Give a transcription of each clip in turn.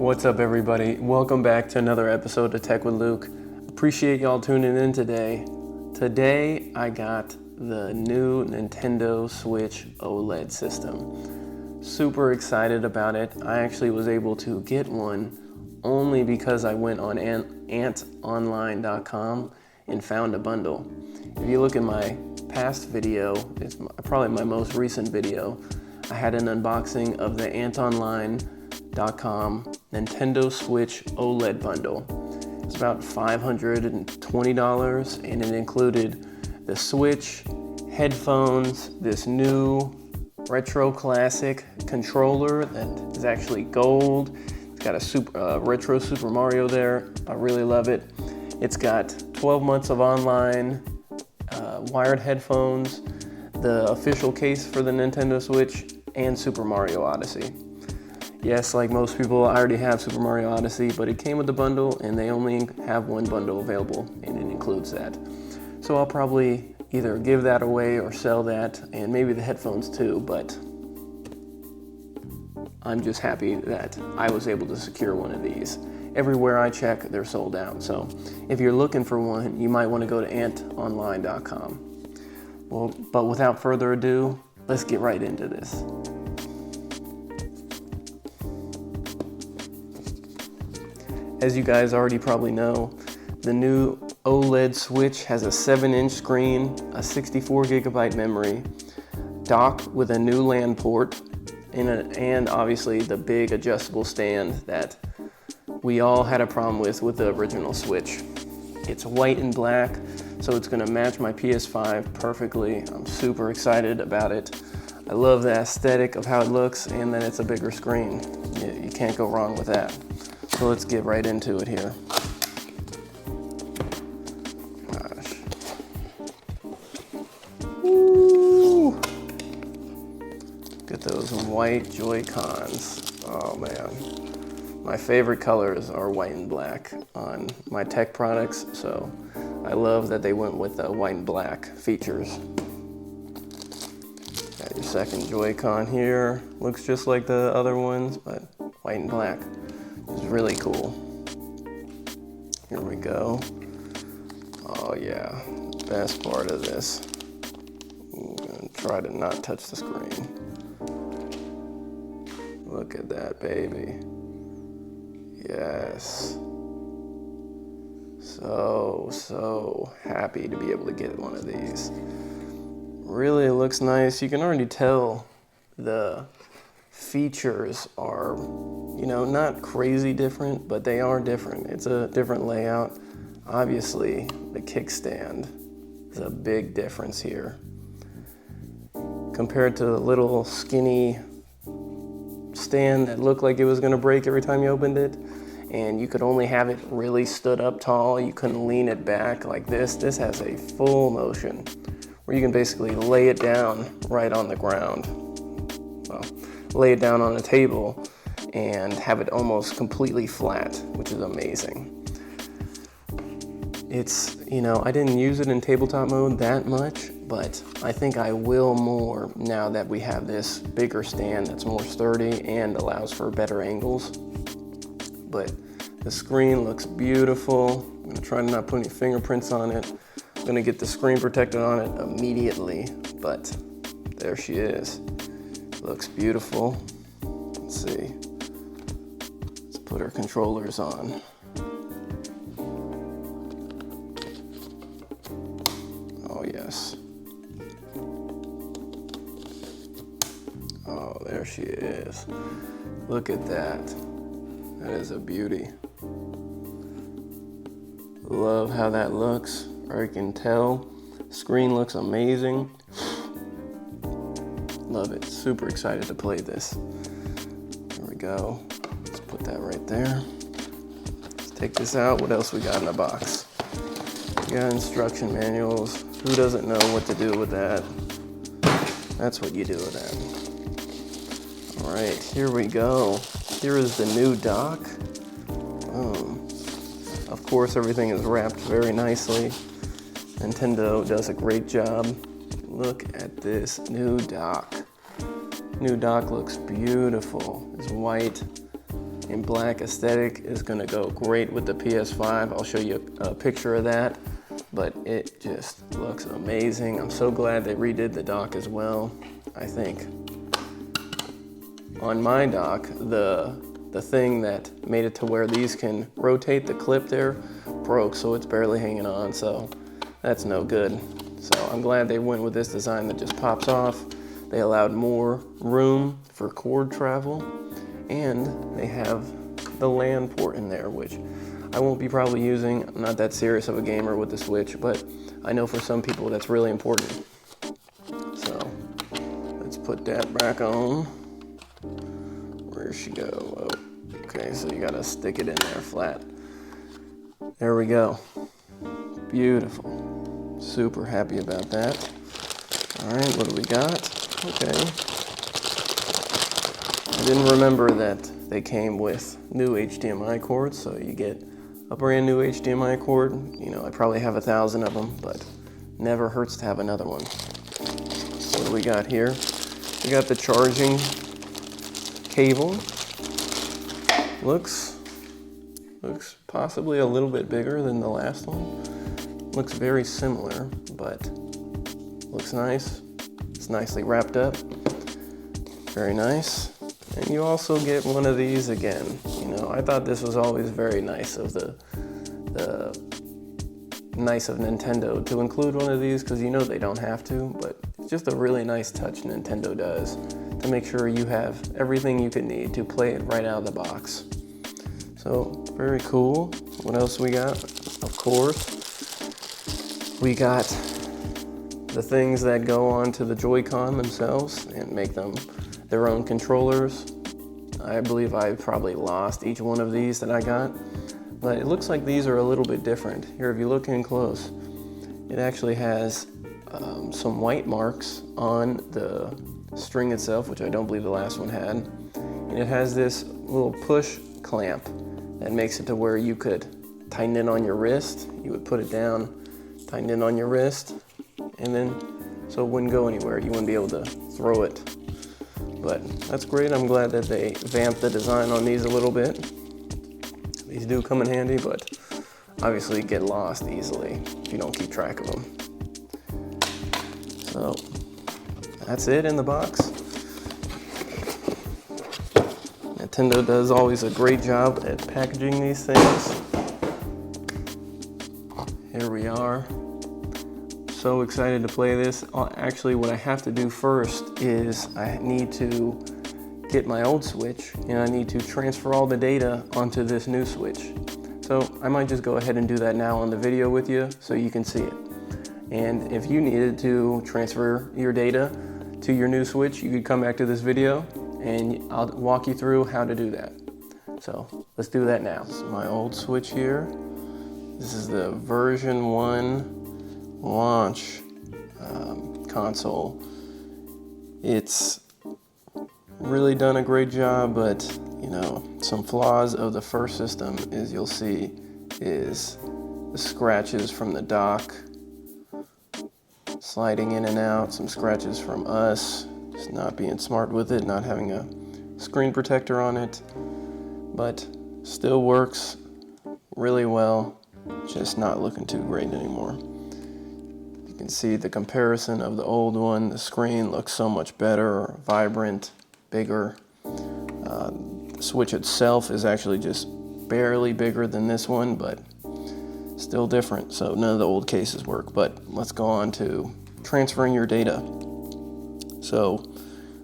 What's up, everybody? Welcome back to another episode of Tech with Luke. Appreciate y'all tuning in today. Today, I got the new Nintendo Switch OLED system. Super excited about it. I actually was able to get one only because I went on antonline.com and found a bundle. If you look at my past video, it's probably my most recent video, I had an unboxing of the antonline.com Nintendo Switch OLED bundle. It's about $520 and it included the Switch, headphones, this new retro classic controller that is actually gold. It's got a retro Super Mario there. I really love it. It's got 12 months of online, wired headphones, the official case for the Nintendo Switch, and Super Mario Odyssey. Yes, like most people, I already have Super Mario Odyssey, but it came with the bundle and they only have one bundle available and it includes that. So I'll probably either give that away or sell that, and maybe the headphones too, but I'm just happy that I was able to secure one of these. Everywhere I check, they're sold out. So if you're looking for one, you might want to go to antonline.com. Well, but without further ado, let's get right into this. As you guys already probably know, the new OLED Switch has a 7-inch screen, a 64 gigabyte memory, dock with a new LAN port, and obviously the big adjustable stand that we all had a problem with the original Switch. It's white and black, so it's gonna match my PS5 perfectly. I'm super excited about it. I love the aesthetic of how it looks and that it's a bigger screen. You can't go wrong with that. So let's get right into it here. Gosh. Woo! Look at those white Joy-Cons. Oh man. My favorite colors are white and black on my tech products, so I love that they went with the white and black features. Got your second Joy-Con here. Looks just like the other ones, but white and black. It's really cool. Here we go. Oh yeah, best part of this. I'm gonna try to not touch the screen. Look at that, baby. Yes. So happy to be able to get one of these. Really looks nice. You can already tell the features are, not crazy different, but they are different. It's a different layout. Obviously, the kickstand is a big difference here. Compared to the little skinny stand that looked like it was gonna break every time you opened it, and you could only have it really stood up tall. You couldn't lean it back like this. This has a full motion where you can basically lay it down right on the ground. Well, lay it down on a table and have it almost completely flat, which is amazing. It's, I didn't use it in tabletop mode that much, but I think I will more now that we have this bigger stand that's more sturdy and allows for better angles. But the screen looks beautiful. I'm gonna try to not put any fingerprints on it. I'm gonna get the screen protector on it immediately, but there she is. Looks beautiful. Let's see. Let's put our controllers on. Oh yes. Oh, there she is. Look at that. That is a beauty. Love how that looks. Or you can tell. Screen looks amazing. Love it. Super excited to play this. There we go. Let's put that right there. Let's take this out. What else we got in the box? We got instruction manuals. Who doesn't know what to do with that? That's what you do with that. All right, here we go. Here is the new dock. Of course, everything is wrapped very nicely. Nintendo does a great job. Look at this new dock. New dock looks beautiful. It's white in black aesthetic is gonna go great with the PS5. I'll show you a picture of that, but it just looks amazing. I'm so glad they redid the dock as well. I think on my dock, the thing that made it to where these can rotate, the clip there, broke, so it's barely hanging on, so that's no good. So I'm glad they went with this design that just pops off. They allowed more room for cord travel, and they have the LAN port in there, which I won't be probably using. I'm not that serious of a gamer with the Switch, but I know for some people that's really important. So let's put that back on. Where'd she go? Oh, okay, so you gotta stick it in there flat. There we go. Beautiful. Super happy about that. All right, what do we got? Okay. I didn't remember that they came with new HDMI cords, so you get a brand new HDMI cord. You know, I probably have 1,000 of them, but never hurts to have another one. What do we got here? We got the charging cable. Looks possibly a little bit bigger than the last one. Looks very similar, but looks nice. It's nicely wrapped up. Very nice. And you also get one of these again. You know, I thought this was always very nice of nice of Nintendo to include one of these, because you know they don't have to, but it's just a really nice touch Nintendo does to make sure you have everything you could need to play it right out of the box. So very cool. What else we got? Of course, we got the things that go onto the Joy-Con themselves and make them their own controllers. I believe I probably lost each one of these that I got, but it looks like these are a little bit different. Here, if you look in close, it actually has some white marks on the string itself, which I don't believe the last one had. And it has this little push clamp that makes it to where you could tighten it on your wrist. You would put it down, tighten it on your wrist, and then so it wouldn't go anywhere. You wouldn't be able to throw it. But that's great. I'm glad that they vamped the design on these a little bit. These do come in handy, but obviously get lost easily if you don't keep track of them. So that's it in the box. Nintendo does always a great job at packaging these things. Here we are. So excited to play this. Actually, what I have to do first is I need to get my old Switch and I need to transfer all the data onto this new Switch. So I might just go ahead and do that now on the video with you so you can see it. And if you needed to transfer your data to your new Switch, you could come back to this video and I'll walk you through how to do that. So let's do that now. This is my old Switch here. This is the version 1 launch console. It's really done a great job, but you know, some flaws of the first system is you'll see is the scratches from the dock sliding in and out, some scratches from us just not being smart with it, not having a screen protector on it, but still works really well, just not looking too great anymore. You can see the comparison of the old one. The screen looks so much better, vibrant, bigger. The Switch itself is actually just barely bigger than this one, but still different. So none of the old cases work, but let's go on to transferring your data. So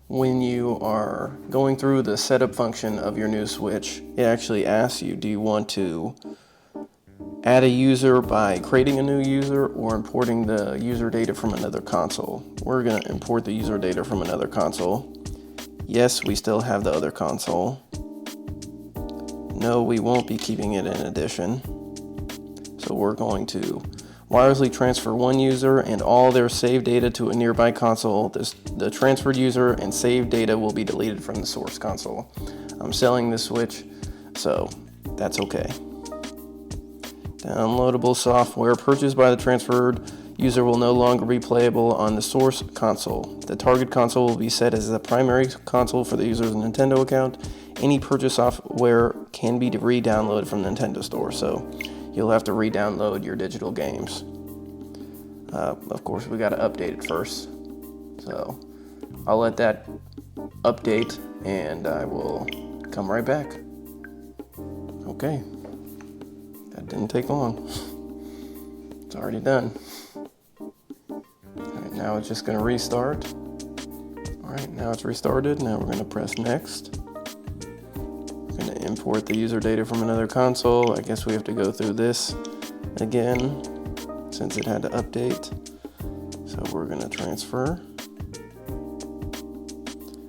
when you are going through the setup function of your new Switch, it actually asks you, do you want to add a user by creating a new user or importing the user data from another console? We're going to import the user data from another console. Yes, we still have the other console. No, we won't be keeping it in addition. So we're going to wirelessly transfer one user and all their saved data to a nearby console. The transferred user and saved data will be deleted from the source console. I'm selling this Switch, so that's okay. Downloadable software purchased by the transferred user will no longer be playable on the source console. The target console will be set as the primary console for the user's Nintendo account any purchase software can be re-downloaded from the Nintendo Store, so you'll have to re-download your digital games. Of course, we got to update it first, so I'll let that update and I will come right back. Okay, that didn't take long. It's already done. Alright, now it's just going to restart. Alright, now it's restarted. Now we're going to press next. We're going to import the user data from another console. I guess we have to go through this again since it had to update. So we're going to transfer.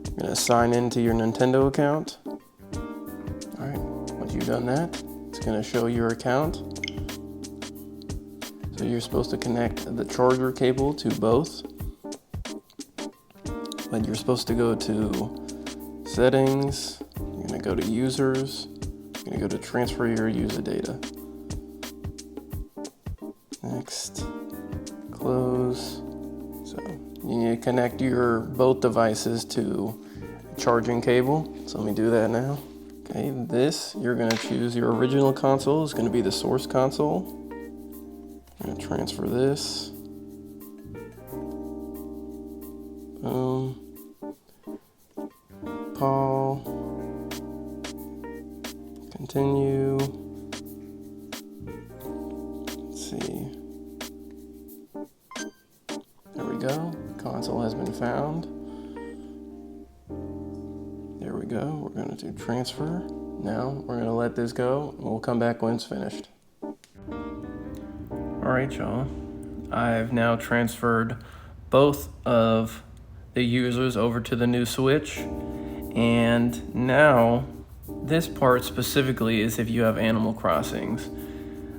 You're going to sign into your Nintendo account. Alright, once you've done that, it's going to show your account. So you're supposed to connect the charger cable to both. But you're supposed to go to settings, you're going to go to users, you're going to go to transfer your user data. Next, close. So you need to connect your both devices to a charging cable. So let me do that now. Okay, this, you're going to choose your original console. It's going to be the source console. I'm going to transfer this. Boom. Paul. Continue. Let's see. There we go. Console has been found. There we go. We're going to do transfer. Now we're going to let this go and we'll come back when it's finished. Alright, y'all. I've now transferred both of the users over to the new Switch, and now this part specifically is if you have Animal Crossings.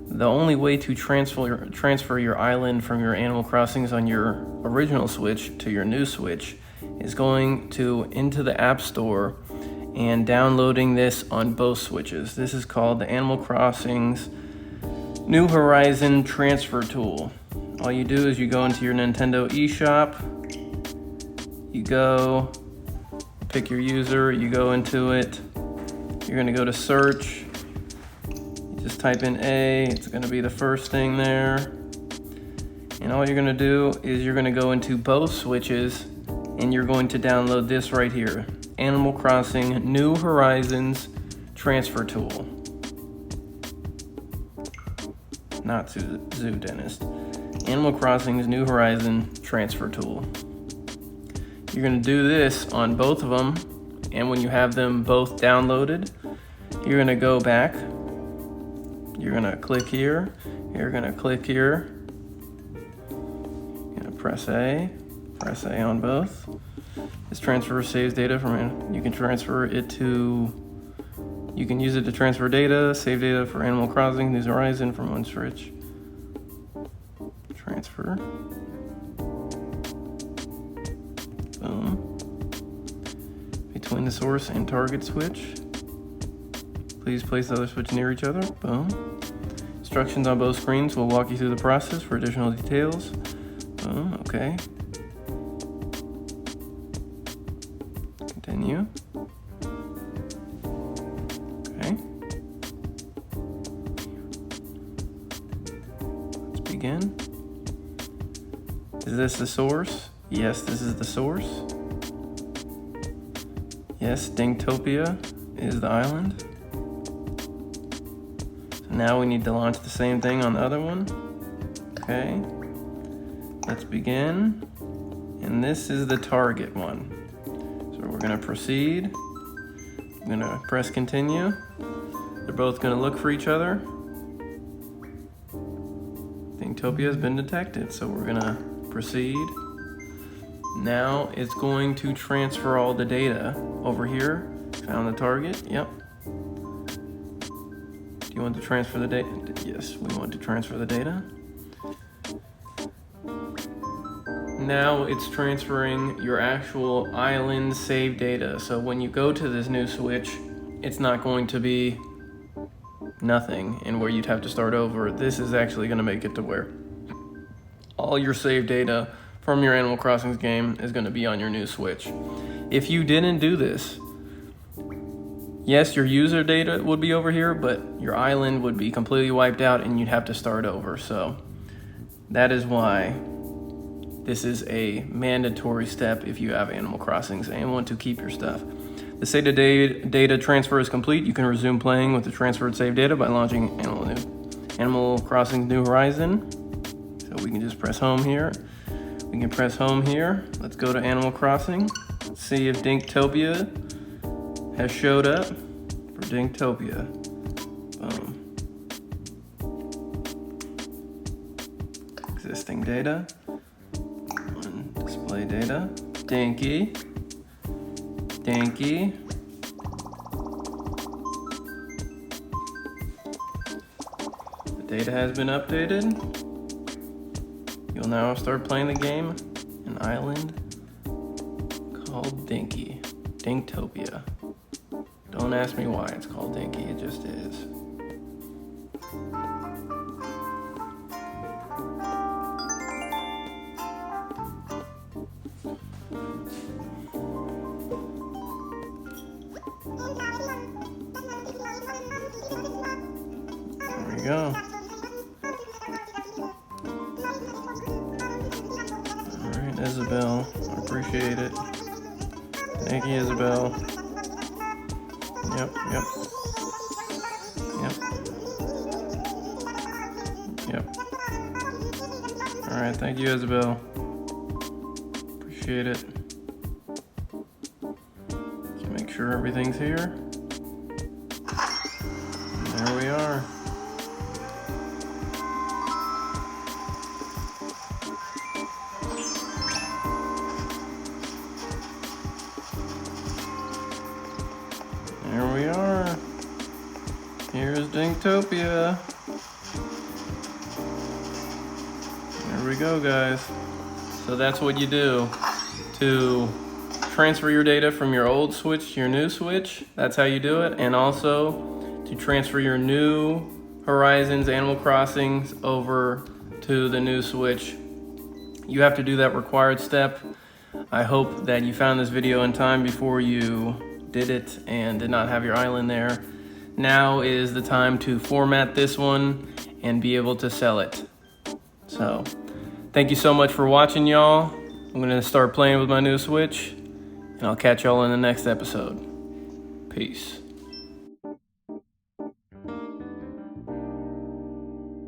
The only way to transfer your island from your Animal Crossings on your original Switch to your new Switch is going into the App Store and downloading this on both Switches. This is called the Animal Crossings New Horizon Transfer Tool. All you do is you go into your Nintendo eShop, you go, pick your user, you go into it, you're gonna go to search, you just type in A, it's gonna be the first thing there, and all you're gonna do is you're gonna go into both Switches and you're going to download this right here, Animal Crossing New Horizons Transfer Tool. Not Zoo Dentist. Animal Crossing's New Horizon Transfer Tool. You're going to do this on both of them, and when you have them both downloaded, you're going to go back. You're going to click here. You're going to click here. You're going to press A on both. This transfer saves data from, you can transfer it to, you can use it to transfer data, save data for Animal Crossing, New Horizon from one Switch. Transfer. Boom. Between the source and target switch. Please place the other switch near each other. Boom. Instructions on both screens will walk you through the process for additional details. Boom. Okay. Continue. Okay. Let's begin. Is this the source? Yes, this is the source. Yes, Dingtopia is the island. So now we need to launch the same thing on the other one. Okay. Let's begin. And this is the target one. So we're gonna proceed. I'm gonna press continue. They're both gonna look for each other. Dingtopia has been detected, so we're gonna proceed. Now it's going to transfer all the data over here. Found the target, yep. Do you want to transfer the data? Yes, we want to transfer the data. Now it's transferring your actual island save data. So when you go to this new Switch, it's not going to be nothing and where you'd have to start over. This is actually going to make it to where all your save data from your Animal Crossing game is going to be on your new Switch. If you didn't do this, Yes, your user data would be over here, but your island would be completely wiped out and you'd have to start over. So that is why this is a mandatory step if you have Animal Crossings and want to keep your stuff. The save data transfer is complete. You can resume playing with the transferred save data by launching Animal Crossing New Horizon. So we can just press home here. We can press home here. Let's go to Animal Crossing. Let's see if Dinktopia has showed up for Dinktopia. Boom. Existing data. Display data. Dinky. Dinky. The data has been updated. You'll now start playing the game, an island called Dinky. Dinktopia. Don't ask me why it's called Dinky, it just is. There we go. Alright, Isabel, I appreciate it. Thank you, Isabel. Yep. All right, thank you, Isabel. Appreciate it. Just make sure everything's here. And there we are. There we are. Here's Dinktopia. There we go, guys. So that's what you do to transfer your data from your old Switch to your new Switch. That's how you do it. And also to transfer your new Horizons Animal Crossings over to the new Switch. You have to do that required step. I hope that you found this video in time before you did it and did not have your island there. Now is the time to format this one and be able to sell it. So thank you so much for watching, y'all. I'm gonna start playing with my new Switch and I'll catch y'all in the next episode. Peace.